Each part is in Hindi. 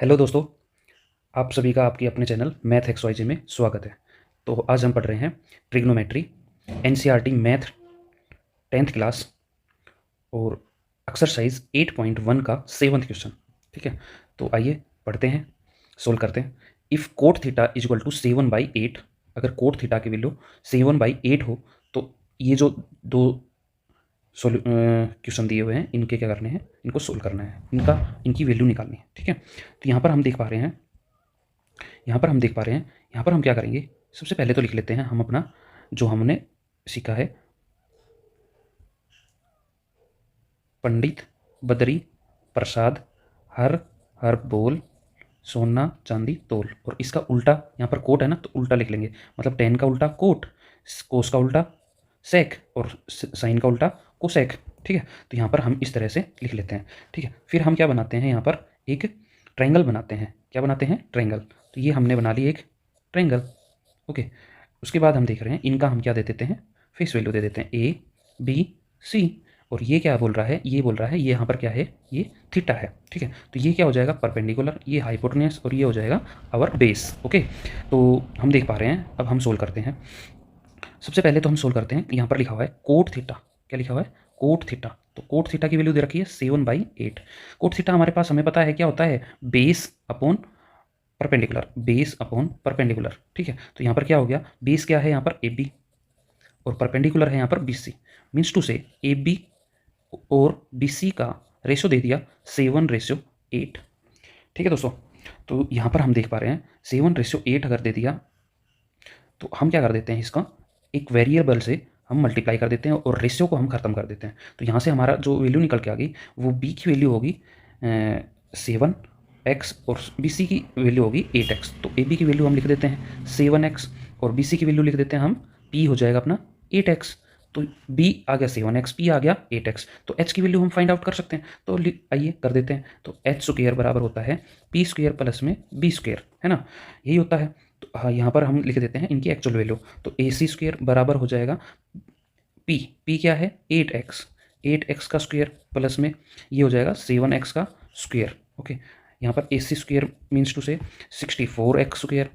हेलो दोस्तों, आप सभी का आपके अपने चैनल मैथ एक्स वाई जी में स्वागत है। तो आज हम पढ़ रहे हैं trigonometry, NCERT math 10th class और एक्सरसाइज 8.1 का 7th क्वेश्चन। ठीक है, तो आइए पढ़ते हैं, सोल्व करते हैं। If cot theta is equal to 7/8, अगर कोट थीटा की वैल्यू 7/8 हो तो ये जो दो क्वेश्चन दिए हुए हैं इनके क्या करने हैं, इनको सोल्व करना है, इनकी वैल्यू निकालनी है। ठीक है, तो यहाँ पर हम देख पा रहे हैं, यहाँ पर हम क्या करेंगे, सबसे पहले तो लिख लेते हैं हम अपना जो हमने सीखा है, पंडित बदरी प्रसाद हर हर बोल सोना चांदी तोल, और इसका उल्टा यहाँ पर कोट है ना, तो उल्टा लिख लेंगे, मतलब टेन का उल्टा कोट, कोस का उल्टा सेक और साइन का उल्टा कोसेक। ठीक है, तो यहाँ पर हम इस तरह से लिख लेते हैं। ठीक है, फिर हम क्या बनाते हैं, यहाँ पर एक ट्रायंगल बनाते हैं। क्या बनाते हैं? ट्रायंगल। तो ये हमने बना ली एक ट्रायंगल। ओके, उसके बाद हम देख रहे हैं इनका हम क्या दे देते हैं, फेस वैल्यू दे देते हैं ए बी सी। और ये क्या बोल रहा है, ये बोल रहा है ये यहाँ पर क्या है, ये थीटा है। ठीक है, तो ये क्या हो जाएगा, परपेंडिकुलर, ये हाइपोटेन्यूस, और ये हो जाएगा आवर बेस। ओके, तो हम देख पा रहे हैं, अब हम सोल्व करते हैं। सबसे पहले तो हम सोल्व करते हैं, यहाँ पर लिखा हुआ है कोट थीटा। क्या लिखा हुआ है? Cot theta. तो कोट थीटा की वैल्यू दे रखी है 7/8। कोट थीटा हमारे पास, हमें पता है क्या होता है, base upon perpendicular, base upon perpendicular. ठीक है, तो यहाँ पर क्या हो गया, बेस क्या है यहाँ पर, ए बी, और परपेंडिकुलर है यहाँ पर बी सी। मीन्स टू से ए बी और बी सी का रेशो दे दिया 7/8। ठीक है दोस्तों, तो यहाँ पर हम देख पा रहे हैं 7/8 अगर दे दिया तो हम क्या कर देते हैं, इसका एक वेरिएबल से हम मल्टीप्लाई कर देते हैं और रेशियो को हम खत्म कर देते हैं। तो यहाँ से हमारा जो वैल्यू निकल के आ गई वो बी की वैल्यू होगी 7x और बी सी की वैल्यू होगी 8x। तो ए बी की वैल्यू हम लिख देते हैं 7x और बी सी की वैल्यू लिख देते हैं हम, पी हो जाएगा अपना 8x। तो b आ गया 7x, p आ गया 8x। तो h की वैल्यू हम फाइंड आउट कर सकते हैं, तो आइए कर देते हैं। तो h स्क्वायर बराबर होता है p स्क्वायर प्लस में b स्क्वायर, है ना, यही होता है। तो हाँ, यहाँ पर हम लिख देते हैं इनकी एक्चुअल वैल्यू। तो ए सी स्क्वायर बराबर हो जाएगा p क्या है 8x का स्क्वायर प्लस में ये हो जाएगा 7x का स्क्वायर। ओके, यहाँ पर ए सी स्क्वायर मीन्स टू से 64x स्क्वायर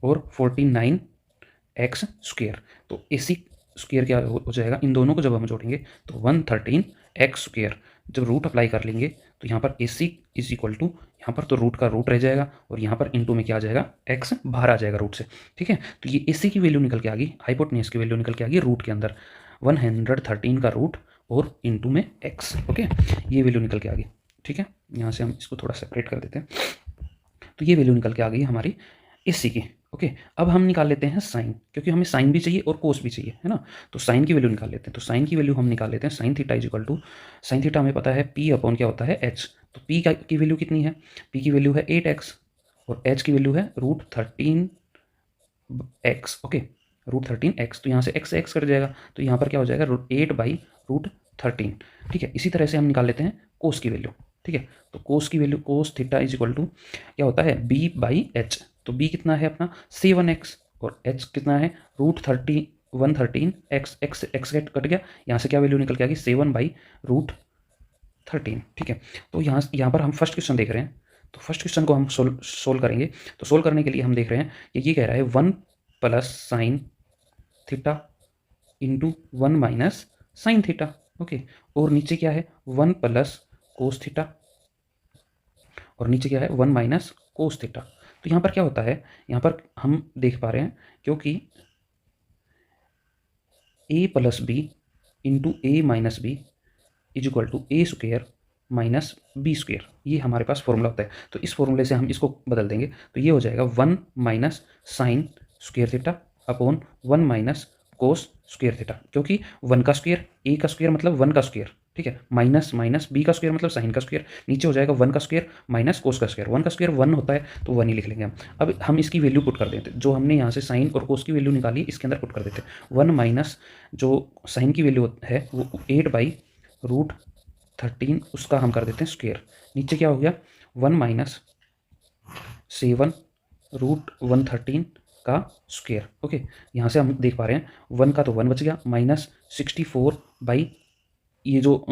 और 49x स्क्वायर। तो ए सी स्क्वायर क्या हो जाएगा, इन दोनों को जब हम जोड़ेंगे तो 113x स्क्वायर। जब रूट अप्लाई कर लेंगे तो यहाँ पर ए सी इज इक्वल टू, यहाँ पर तो रूट का रूट रह जाएगा और यहाँ पर इनटू में क्या आ जाएगा, x बाहर आ जाएगा रूट से। ठीक है, तो ये ए सी की वैल्यू निकल के आ गई, हाइपोटेन्यूस की वैल्यू निकल के आ गई रूट के अंदर, 113 का रूट और इनटू में x। ओके, ये वैल्यू निकल के आ गई। ठीक है, यहाँ से हम इसको थोड़ा सेपरेट कर देते हैं। तो ये वैल्यू निकल के आ गई हमारी एस सी की। ओके, अब हम निकाल लेते हैं साइन, क्योंकि हमें साइन भी चाहिए और कोस भी चाहिए, है ना। तो साइन की वैल्यू निकाल लेते हैं। तो साइन की वैल्यू हम निकाल लेते हैं, sine theta is equal to, sine theta हमें पता है पी अपॉन क्या होता है, एच। तो पी की वैल्यू कितनी है, पी की वैल्यू है 8x और एच की वैल्यू है √13x। ओके, √13x, तो यहाँ से x से x कट जाएगा, तो यहाँ पर क्या हो जाएगा, √8/√13। ठीक है, इसी तरह से हम निकाल लेते हैं कोस की वैल्यू। ठीक है, तो कोस की value, cos theta is equal to क्या होता है, b/h। तो b कितना है अपना 7x और h कितना है √113x, x कट गया, यहाँ से क्या वैल्यू निकल के आ गई 7/√13। ठीक है, तो यहाँ पर हम फर्स्ट क्वेश्चन देख रहे हैं। तो फर्स्ट क्वेश्चन को हम सोल्व करेंगे। तो सोल्व करने के लिए हम देख रहे हैं कि ये कह रहा है 1 + sin theta into 1 - sin theta. Okay, और नीचे क्या है 1 + cos थीटा और नीचे क्या है 1 - cos थीटा। तो यहाँ पर क्या होता है, यहाँ पर हम देख पा रहे हैं, क्योंकि a + b into a - b is equal to a square minus B square, ये हमारे पास फॉर्मूला होता है। तो इस फॉर्मूले से हम इसको बदल देंगे, तो ये हो जाएगा 1 - sin square theta upon 1 - cos square theta, क्योंकि 1 का स्क्वायर, a का स्क्वायर मतलब 1 का स्क्वायर। ठीक है, माइनस b का स्क्वायर मतलब साइन का स्क्वायर, नीचे हो जाएगा 1 का स्क्वायर माइनस कोस का स्क्वायर। 1 का स्क्वायर 1 होता है, तो 1 ही लिख लेंगे हम। अब हम इसकी वैल्यू पुट कर देते हैं, जो हमने यहाँ से साइन और कोस की वैल्यू निकाली इसके अंदर पुट कर देते हैं। 1 माइनस जो साइन की वैल्यू है वो 8/√13, उसका हम कर देते हैं स्क्वायर। नीचे क्या हो गया 1 - 7√113 का स्क्वायर। ओके, यहाँ से हम देख पा रहे हैं 1 का तो 1 बच गया, माइनस 64/√13 ये जो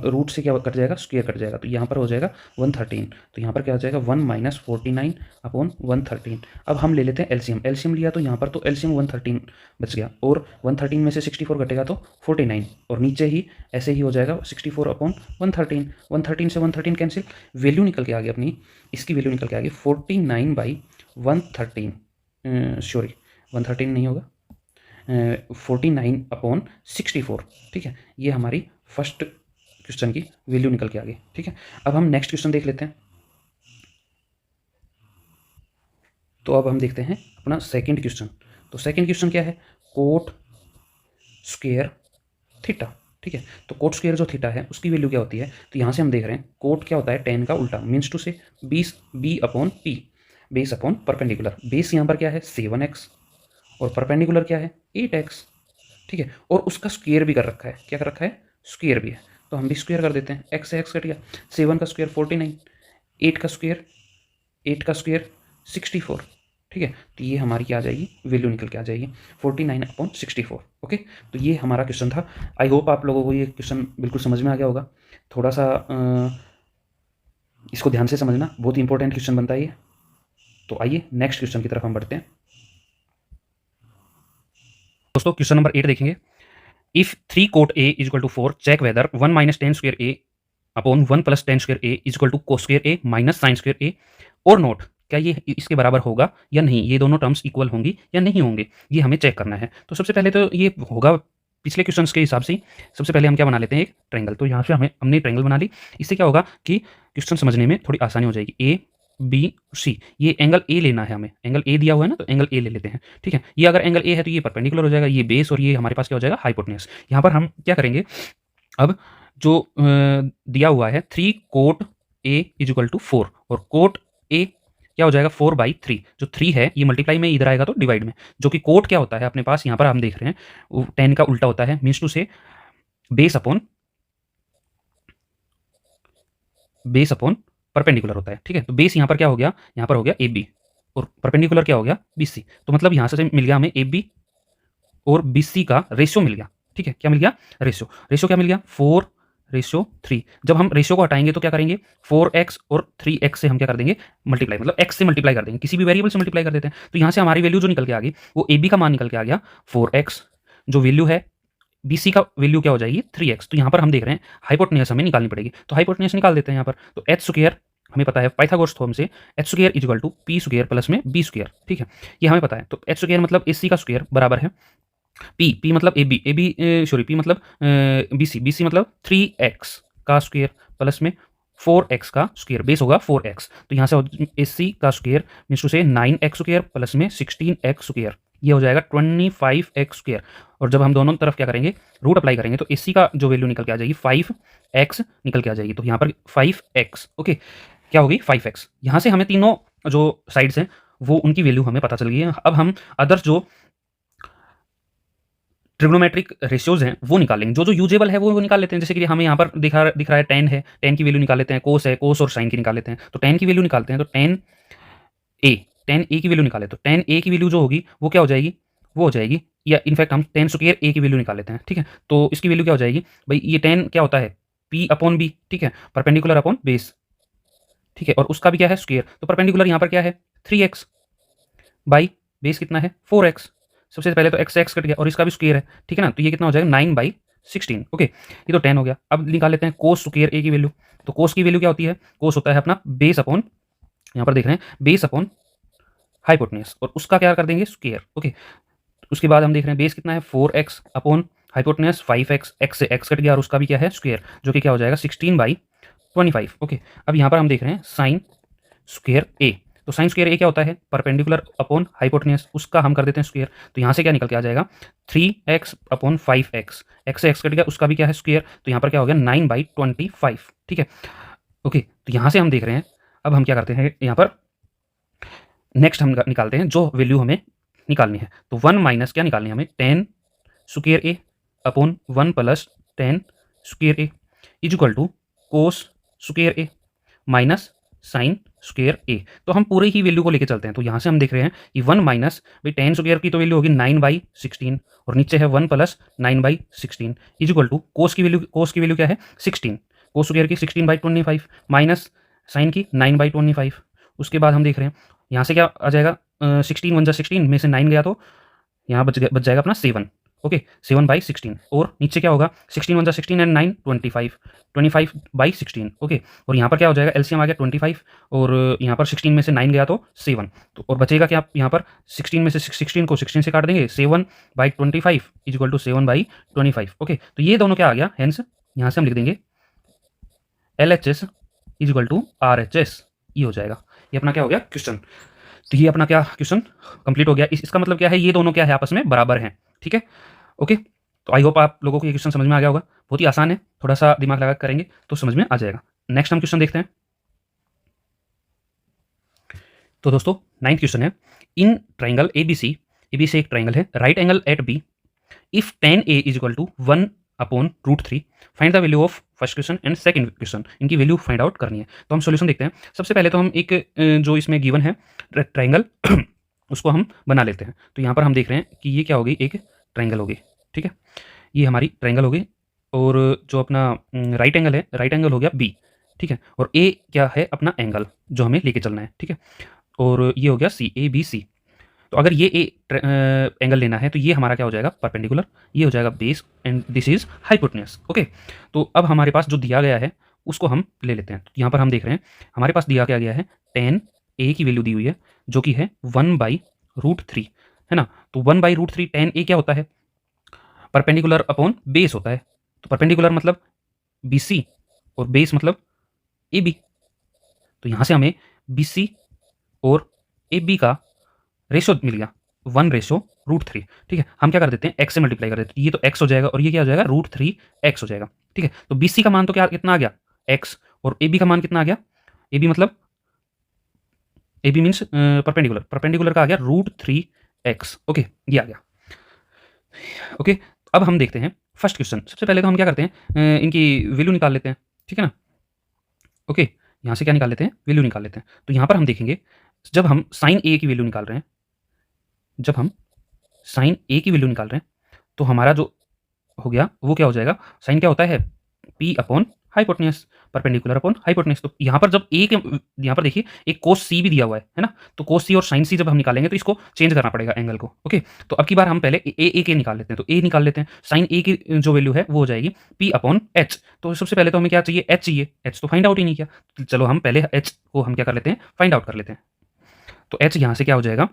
रूट से क्या कट जाएगा, स्क्वायर कट जाएगा, तो यहाँ पर हो जाएगा 113, तो यहाँ पर क्या हो जाएगा 1 - 49 अपॉन 113। अब हम ले लेते हैं एलसीएम, एलसीएम लिया तो यहाँ पर तो एलसीएम 113 बच गया, और 113 में से 64 घटेगा तो 49, और नीचे ही ऐसे ही हो जाएगा 64 अपॉन 113, 113 से 113 कैंसिल, वैल्यू निकल के आ गई अपनी, इसकी वैल्यू निकल के आ गई 49/113, सॉरी 113 नहीं होगा, 49/64, ठीक है। ये हमारी फर्स्ट क्वेश्चन की वैल्यू निकल के आ गई, ठीक है। अब हम नेक्स्ट क्वेश्चन देख लेते हैं। तो अब हम देखते हैं अपना सेकंड क्वेश्चन। तो सेकंड क्वेश्चन क्या है, कोट स्क्वायर थीटा, ठीक है। तो कोट स्क्वायर जो थीटा है उसकी वैल्यू क्या होती है, तो यहाँ से हम देख रहे हैं कोट क्या होता है, tan का उल्टा, means to say B upon P, base upon perpendicular. Base यहाँ पर क्या है 7x, और परपेंडिकुलर क्या है 8x, ठीक है। और उसका स्क्वायर भी कर रखा है, क्या कर रखा है, स्क्वायर भी है, तो हम भी स्क्वायर कर देते हैं, x से x कट गया, 7 का स्क्वायर 49, 8 का स्क्वायर 64, ठीक है। तो ये हमारी क्या आ जाएगी, वैल्यू निकल के आ जाएगी 49/64, ओके। तो ये हमारा क्वेश्चन था। आई होप आप लोगों को ये क्वेश्चन बिल्कुल समझ में आ गया होगा। थोड़ा सा इसको ध्यान से समझना, बहुत ही इंपॉर्टेंट क्वेश्चन बनता है ये। तो आइए नेक्स्ट क्वेश्चन की तरफ हम बढ़ते हैं। दोस्तों क्वेश्चन नंबर 8 देखेंगे। If 3 cot A is equal to 4, check whether 1 - tan square A upon 1 + tan square A is equal to cos square A - sin square A और नोट, क्या ये इसके बराबर होगा या नहीं, ये दोनों टर्म्स इक्वल होंगी या नहीं होंगे, ये हमें चेक करना है। तो सबसे पहले तो ये होगा पिछले क्वेश्चंस के हिसाब से। सबसे पहले हम क्या बना लेते हैं, एक ट्रायंगल। तो यहाँ से हमने ट्रायंगल बना ली। इससे क्या होगा कि क्वेश्चन समझने में थोड़ी आसानी हो जाएगी। ए बी सी, ये एंगल ए लेना है हमें, एंगल ए दिया हुआ है ना, तो एंगल ए ले लेते हैं, ठीक है। ये अगर एंगल ए है तो ये परपेंडिकुलर हो जाएगा, ये बेस, और ये हमारे पास क्या हो जाएगा, हाइपोटेन्यूज। यहाँ पर हम क्या करेंगे, अब जो दिया हुआ है 3 cot A is equal to 4, और कोट ए क्या हो जाएगा 4/3, जो 3 है ये मल्टीप्लाई में इधर आएगा तो डिवाइड में, जो कि कोट क्या होता है अपने पास यहाँ पर हम देख रहे हैं 10 का उल्टा होता है, मीन्स टू से बेस अपॉन परपेंडिकुलर होता है, ठीक है। तो बेस यहाँ पर क्या हो गया, यहाँ पर हो गया AB, और परपेंडिकुलर क्या हो गया BC। तो मतलब यहाँ से मिल गया हमें AB और BC का रेशियो मिल गया, ठीक है। क्या मिल गया, रेशियो क्या मिल गया 4:3। जब हम रेशियो को हटाएंगे तो क्या करेंगे, 4x और 3x से हम क्या कर देंगे, मल्टीप्लाई, मतलब x से मल्टीप्लाई कर देंगे, किसी भी वेरिएबल से मल्टीप्लाई कर देते हैं। तो यहाँ से हमारी वैल्यू जो निकल के आ गई वो AB का मान निकल के आ गया 4x, जो वैल्यू है BC का वैल्यू क्या हो जाएगी 3x। तो यहाँ पर हम देख रहे हैं हाइपोटेन्यूज हमें निकालनी पड़ेगी, तो हाइपोटेन्यूज निकाल देते हैं यहाँ पर। तो h स्क्वायर हमें पता है पाइथागोरस थ्योरम से, h square is equal to p square plus में b स्क्वायर, ठीक है। ये हमें पता है। तो h स्क्वायर मतलब AC का स्क्वायर बराबर है पी मतलब पी मतलब BC मतलब 3x का स्क्वायर प्लस में 4x का स्क्वायर, बेस होगा 4x। तो यहाँ से AC का स्क्वायर मीन्स टू से 9x स्क्वायर प्लस में 16x स्क्वायर, ये हो जाएगा 25x स्क्वायर। और जब हम दोनों तरफ क्या करेंगे, रूट अप्लाई करेंगे, तो AC का जो वैल्यू निकल के आ जाएगी 5x निकल के आ जाएगी। तो यहाँ पर 5x, ओके, क्या होगी 5x। यहाँ से हमें तीनों जो साइड्स हैं वो उनकी वैल्यू हमें पता चल गई है। अब हम अदर्स जो ट्रिग्नोमेट्रिक रेशियोज हैं वो निकालेंगे, जो यूजेबल है वो निकाल लेते हैं। जैसे कि हमें यहाँ पर दिख रहा है tan है, tan की वैल्यू निकाल लेते हैं, कोस है, कोस और साइन की निकाल लेते हैं। तो tan की वैल्यू निकालते हैं, तो tan a की वैल्यू निकाले, तो tan a की वैल्यू जो होगी वो क्या हो जाएगी, वो हो जाएगी, या इनफैक्ट हम tan स्क्वायर a की वैल्यू निकाल लेते हैं, ठीक है। तो इसकी वैल्यू क्या हो जाएगी भाई, ये tan क्या होता है P/B, ठीक है, परपेंडिकुलर अपॉन बेस, ठीक है, और उसका भी क्या है स्क्वायर। तो परपेंडिकुलर यहाँ पर क्या है 3x बाई बेस कितना है 4x। सबसे पहले तो x से x कट गया और इसका भी स्क्वायर है, ठीक है ना। तो ये कितना हो जाएगा 9/16, ओके। ये तो 10 हो गया। अब निकाल लेते हैं कोस स्क्वायर a की वैल्यू। तो कोस की वैल्यू क्या होती है, कोस होता है अपना बेस अपॉन, यहाँ पर देख रहे हैं बेस अपॉन हाइपोटेन्यूज, और उसका क्या कर देंगे स्क्वायर, ओके। उसके बाद हम देख रहे हैं बेस कितना है 4x upon hypotenuse 5x, x से x कट गया और उसका भी क्या है स्क्वायर, जो कि क्या हो जाएगा 16/25, ओके। अब यहाँ पर हम देख रहे हैं साइन स्क्वायर a। तो साइन स्क्वायर ए क्या होता है, परपेंडिकुलर अपॉन हाइपोटेन्यूज, उसका हम कर देते हैं स्क्वायर। तो यहाँ से क्या निकल के आ जाएगा 3x अपॉन 5x, x से x कट गया, उसका भी क्या है स्क्वायर। तो यहाँ पर क्या हो गया 9/25, ठीक है, ओके। तो यहाँ से हम देख रहे हैं, अब हम क्या करते हैं यहाँ पर नेक्स्ट हम निकालते हैं जो वैल्यू हमें निकालनी है। तो 1 माइनस क्या निकालनी है हमें, tan square A upon 1 plus tan square A is equal to cos square A minus sine square A. तो हम पूरे ही वैल्यू को लेके चलते हैं। तो यहाँ से हम देख रहे हैं कि 1 माइनस भाई टेन स्क्वेयर की तो वैल्यू होगी 9/16 और नीचे है 1 प्लस 9/16 इज इक्वल टू कोस की वैल्यू क्या है 16, कोस स्क्वेयर की 16/25 माइनस साइन की 9/25। उसके बाद हम देख रहे हैं यहाँ से क्या आ जाएगा 16 1 जा 16 में से 9 गया तो यहाँ बच जाएगा अपना 7। ओके 7/16 और नीचे क्या होगा 16 1 जा 16 एंड 9 25, 25/16। ओके और यहाँ पर क्या हो जाएगा एलसीएम आ गया 25 और यहाँ पर 16 में से 9 गया तो 7। तो और बचेगा क्या यहाँ पर 16 में से 16 को 16 से काट देंगे 7/25 इज इक्वल टू 7/25। ओके तो ये दोनों क्या आ गया हेंस यहाँ से हम लिख देंगे LHS is equal to RHS। ये हो जाएगा, ये अपना क्या हो गया क्वेश्चन। तो ये अपना क्या क्वेश्चन कंप्लीट हो गया। इसका मतलब क्या है ये दोनों क्या है आपस में बराबर हैं। ठीक है ओके। तो आई होप आप लोगों को ये क्वेश्चन समझ में आ गया होगा। बहुत ही आसान है, थोड़ा सा दिमाग लगा करेंगे तो समझ में आ जाएगा। नेक्स्ट हम क्वेश्चन देखते हैं। तो दोस्तों 9th क्वेश्चन है इन ट्राइंगल ABC एक ट्राइंगल है right angle at B if tan A is equal to 1/√3 find the value of first question and second question. इनकी वैल्यू फाइंड आउट करनी है। तो हम सॉल्यूशन देखते हैं। सबसे पहले तो हम एक जो इसमें गिवन है ट्राइंगल उसको हम बना लेते हैं। तो यहाँ पर हम देख रहे हैं कि ये क्या होगी एक ट्राइंगल होगी। ठीक है ये हमारी ट्राइंगल होगी और जो अपना राइट एंगल है राइट एंगल हो गया B। ठीक है और A क्या है अपना एंगल जो हमें लेके चलना है। ठीक है और ये हो गया ABC। तो अगर ये एंगल लेना है तो ये हमारा क्या हो जाएगा परपेंडिकुलर, ये हो जाएगा base and this is hypotenuse. Okay तो अब हमारे पास जो दिया गया है उसको हम ले लेते हैं। तो यहाँ पर हम देख रहे हैं हमारे पास दिया क्या गया है tan A की वैल्यू दी हुई है जो कि है 1/√3 है ना। तो 1/√3 tan A क्या होता है परपेंडिकुलर अपॉन बेस होता है। तो परपेंडिकुलर मतलब BC और बेस मतलब AB। तो यहाँ से हमें BC और AB का रेशो मिल गया 1/√3। ठीक है हम क्या कर देते हैं x से मल्टीप्लाई कर देते हैं। ये तो x हो जाएगा और ये क्या हो जाएगा √3x हो जाएगा। ठीक है तो BC का मान तो क्या कितना आ गया x और AB का मान कितना आ गया AB मतलब AB मीन्स परपेंडिकुलर का आ गया √3x। ओके ये आ गया। ओके अब हम देखते हैं फर्स्ट क्वेश्चन। सबसे पहले तो हम क्या करते हैं इनकी वैल्यू निकाल लेते हैं। ठीक है ना ओके यहाँ से क्या निकाल लेते हैं वैल्यू निकाल लेते हैं। तो यहाँ पर हम देखेंगे जब हम साइन A की वैल्यू निकाल रहे हैं जब हम साइन A की वैल्यू निकाल रहे हैं तो हमारा जो हो गया वो क्या हो जाएगा साइन क्या होता है P upon hypotenuse perpendicular upon hypotenuse. तो यहाँ पर जब A के यहाँ पर देखिए एक कोस C भी दिया हुआ है ना। तो कोस C और साइन C जब हम निकालेंगे तो इसको चेंज करना पड़ेगा एंगल को। ओके तो अब की बार हम पहले A के निकाल लेते हैं। तो A निकाल लेते हैं साइन A की जो वैल्यू है वो हो जाएगी P अपॉन H। तो सबसे पहले तो हमें क्या चाहिए H चाहिए। H तो फाइंड आउट ही नहीं किया तो चलो हम पहले H को हम क्या कर लेते हैं फाइंड आउट कर लेते हैं। तो H यहाँ से क्या हो जाएगा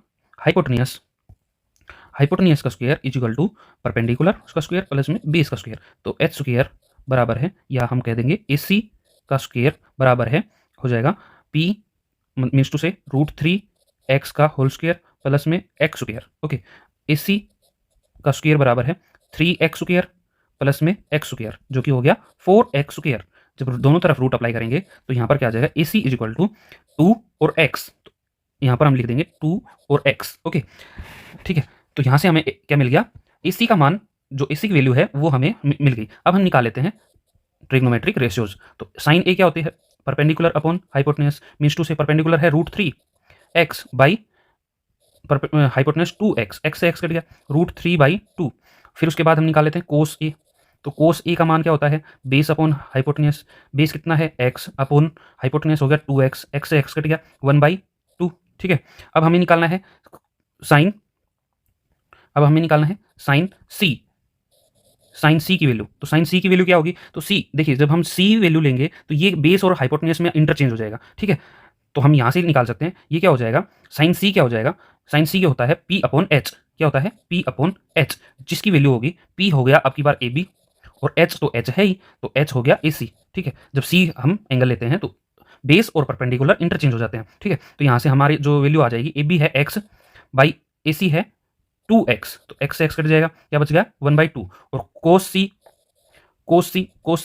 हाइपोटेन्यूज का square is equal to perpendicular उसका स्क्वायर प्लस में बेस का स्क्वायर। तो एच स्क्वायर बराबर है या हम कह देंगे AC का स्क्वायर बराबर है हो जाएगा P मीन्स टू से √3x का होल स्क्वायर प्लस में x स्क्वायर। ओके AC का स्क्वायर बराबर है 3x स्क्वायर प्लस में x स्क्वायर जो कि हो गया 4x स्क्वायर। जब दोनों तरफ रूट अप्लाई करेंगे तो यहाँ पर क्या आ जाएगा AC इज इक्वल टू 2 और x। यहाँ पर हम लिख देंगे 2 और x। ओके ठीक है तो यहाँ से हमें क्या मिल गया AC का मान जो AC की वैल्यू है वो हमें मिल गई। अब हम निकाल लेते हैं ट्रिग्नोमेट्रिक रेशियोज। तो साइन A क्या होती है perpendicular upon hypotenuse means to say perpendicular है √3x by hypotenuse 2x, x से x कट गया √3/2। फिर उसके बाद हम निकाल लेते हैं कोस A। तो कोस A का मान क्या होता है बेस अपॉन हाइपोटेन्यूज, बेस कितना है x अपॉन हाइपोटेन्यूज हो गया 2x, x से x कट गया 1/2। ठीक है अब हमें निकालना है साइन साइन C की वैल्यू। तो साइन C की वैल्यू क्या होगी तो C देखिए जब हम C वैल्यू लेंगे तो ये बेस और हाइपोटेन्यूज में इंटरचेंज हो जाएगा। ठीक है तो हम यहाँ से निकाल सकते हैं ये क्या हो जाएगा साइन C क्या हो जाएगा साइन C क्या होता है P अपॉन H। क्या होता है P अपॉन H जिसकी वैल्यू होगी P हो गया आपकी बार AB और H तो H है ही तो H हो गया AC। ठीक है जब C हम एंगल लेते हैं तो बेस और परपेंडिकुलर इंटरचेंज हो जाते हैं। ठीक है तो यहाँ से हमारी जो वैल्यू आ जाएगी AB है x बाई AC है 2x। तो x से x कट जाएगा क्या बच गया 1/2 और कोस सी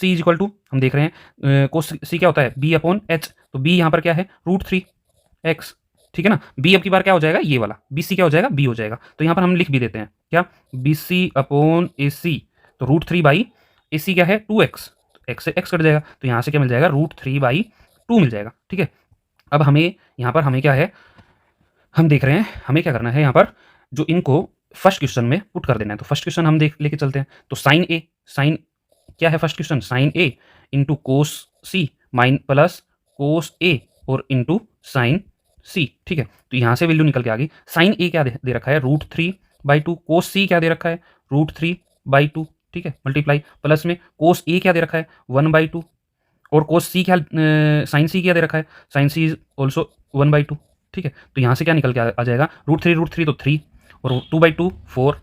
इज इक्वल टू हम देख रहे हैं कोस C क्या होता है B अपॉन H। तो B यहाँ पर क्या है √3x। ठीक है ना B अब की बार क्या हो जाएगा ये वाला BC क्या हो जाएगा B हो जाएगा। तो यहाँ पर हम लिख भी देते हैं क्या BC अपॉन AC। तो √3/AC क्या है 2x, x से x कट जाएगा तो यहाँ से क्या मिल जाएगा √3/2 मिल जाएगा। ठीक है अब हमें यहाँ पर हमें क्या है, हम देख रहे हैं हमें क्या करना है यहाँ पर, जो इनको फर्स्ट क्वेश्चन में पुट कर देना है। तो फर्स्ट क्वेश्चन हम देख लेके चलते हैं। तो साइन क्या है फर्स्ट क्वेश्चन, साइन ए इंटू कोस सी माइन प्लस कोस ए और इंटू साइन सी। ठीक है, तो यहाँ से वैल्यू निकल के आ गई। साइन ए क्या दे रखा है, √3/2। कोस सी क्या दे रखा है, √3/2। ठीक है, मल्टीप्लाई प्लस में कोस ए क्या दे रखा है, 1/2। और कोस सी क्या, साइन सी क्या दे रखा है, साइन सी इज ऑल्सो 1/2। ठीक है, तो यहाँ से क्या निकल के आ जाएगा, √3 तो 3 और 2/2 4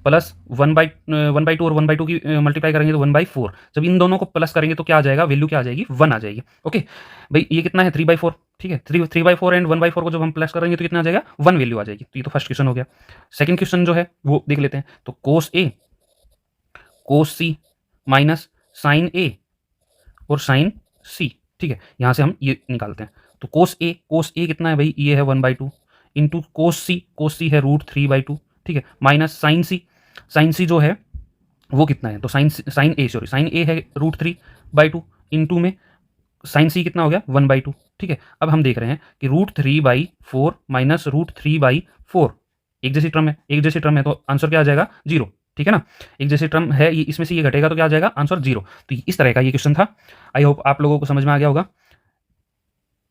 प्लस 1/2 और 1/2 की मल्टीप्लाई करेंगे तो 1/4। जब इन दोनों को प्लस करेंगे तो क्या आ जाएगा, वैल्यू क्या आ जाएगी, 1 आ जाएगी। ओके भाई, ये कितना है 3/4। ठीक है, 3/4 एंड 1/4 को जब हम प्लस करेंगे तो कितना आ जाएगा, 1 वैल्यू आ जाएगी। तो ये तो फर्स्ट क्वेश्चन हो गया। सेकंड क्वेश्चन जो है वो देख लेते हैं। तो कोस ए कोस सी माइनस साइन ए और साइन सी। ठीक है, यहाँ से हम ये निकालते हैं। तो कोस ए कितना है भाई, ये है 1/2 इंटू कोस सी है √3/2। ठीक है, माइनस साइन सी जो है वो कितना है, तो साइन ए है √3/2 इंटू में साइन सी कितना हो गया, 1/2। ठीक है, अब हम देख रहे हैं कि √3/4 माइनस √3/4 एक जैसी टर्म है तो आंसर क्या आ जाएगा, 0। ठीक है ना, एक जैसी टर्म है, ये इसमें से ये घटेगा तो क्या आ जाएगा, आंसर 0। तो इस तरह का ये क्वेश्चन था। आई होप आप लोगों को समझ में आ गया होगा।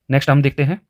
नेक्स्ट हम देखते हैं